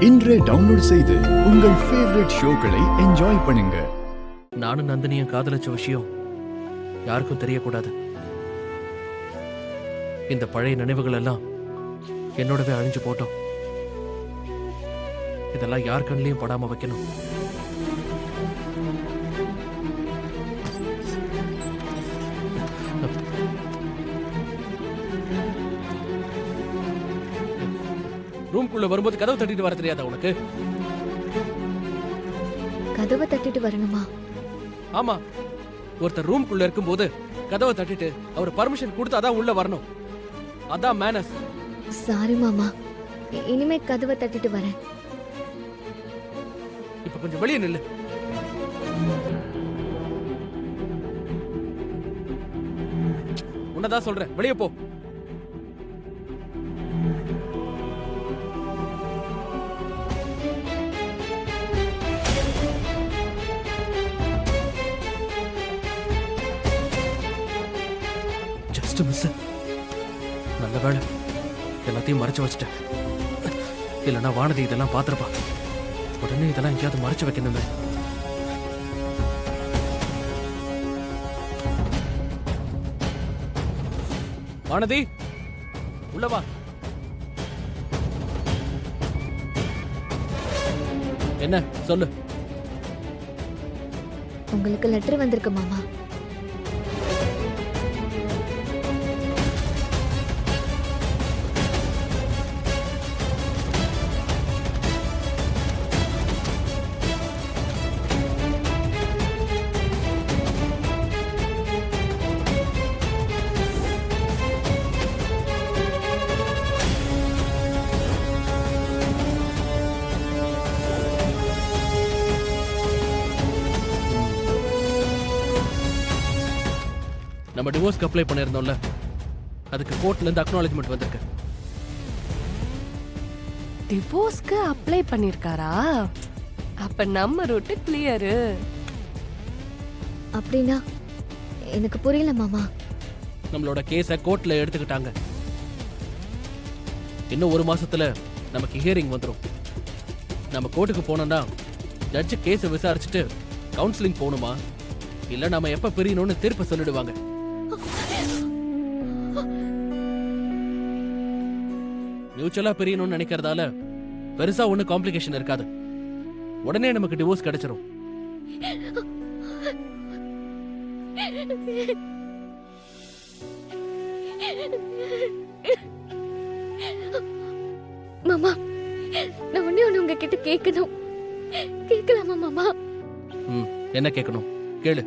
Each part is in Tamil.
இன்றே டவுன்லோட் செய்து உங்கள் ஃபேவரட் ஷோக்களை என்ஜாய் பண்ணுங்க. நானும் நந்தினியும் காதலிச்ச விஷயம் யாருக்கும் தெரியக்கூடாது. இந்த பழைய நினைவுகள் எல்லாம் என்னோடவே அழிஞ்சு போட்டோம். இதெல்லாம் யார் கண்ணிலையும் படாம வைக்கணும். ரூம்குள்ள வரும்போது கதவை தட்டிட்டு வர தெரியாதா உனக்கு? கதவை தட்டிட்டு வரணுமா? ஆமா, ஒருத்தர் ரூம்குள்ள இருக்கும்போது கதவை தட்டிட்டு அவர் பர்மிஷன் கொடுத்தாதான் உள்ள வரணும். அதான் மேனஸ். சாரி மாமா, இனிமே கதவை தட்டிட்டு வரேன். இப்ப கொஞ்சம் வெளியே நில்லு. உன்னதான் சொல்றேன், வெளியே போ. Just miss. நல்ல வேலை எல்லாத்தையும் மறைச்சு வச்சுட்டேன். இல்லைன்னா வானதி இதெல்லாம் பார்த்துருப்பா. உடனே இதெல்லாம் எங்கேயாவது மறைச்சு வைக்கணுமே. வானதி, உள்ளவா. என்ன சொல்லு? உங்களுக்கு லெட்டர் வந்திருக்கு மாமா. நம்ம டிவோர்ஸ்க்கு அப்ளை பண்ணிருந்தோம்ல, அதுக்கு கோர்ட்ல இருந்து அக்னாலஜ்மெண்ட் வந்திருக்கு. டிவோர்ஸ்க்கு அப்ளை பண்ணிருக்காரா? அப்ப நம்ம ரூட் கிளியர். அப்படின்னா எனக்கு புரியல மாமா. நம்மளோட கேஸை கோர்ட்ல எடுத்துக்கிட்டாங்க. இன்னும் ஒரு மாசத்துல நமக்கு ஹியரிங் வந்துடும். நம்ம கோர்ட்டுக்கு போனோம்னா ஜட்ஜு கேஸை விசாரிச்சுட்டு கவுன்சிலிங் போகணுமா இல்ல நம்ம எப்ப பிரியணும்னு தீர்ப்பு சொல்லிடுவாங்க. மியூச்சுவலா பிரியணும்னு நினைக்கிறதால பெருசா ஒண்ணு காம்ப்ளிகேஷன் இருக்காது. உடனே நமக்கு டிவோர்ஸ் கிடைச்சிரும். மாமா, நான் ஒண்ணு உங்ககிட்ட கேட்கணும். கேட்கலாமா மாமா? என்ன கேட்கணும்? கேளு.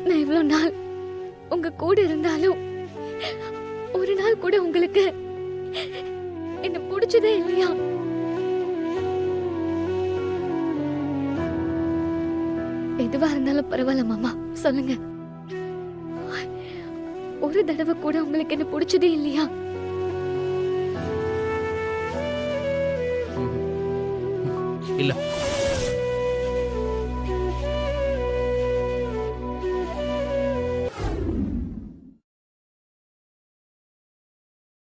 நான் இவ்வளவு நாள் உங்க கூட இருந்தாலும் ஒரு நாள் கூட உங்களுக்கு என்ன பிடிச்சதே இல்லையா? எதுவா இருந்தாலும் பரவாயில்ல மாமா, சொல்லுங்க. ஒரு தடவை கூட உங்களுக்கு என்ன பிடிச்சதே இல்லையா? இல்ல.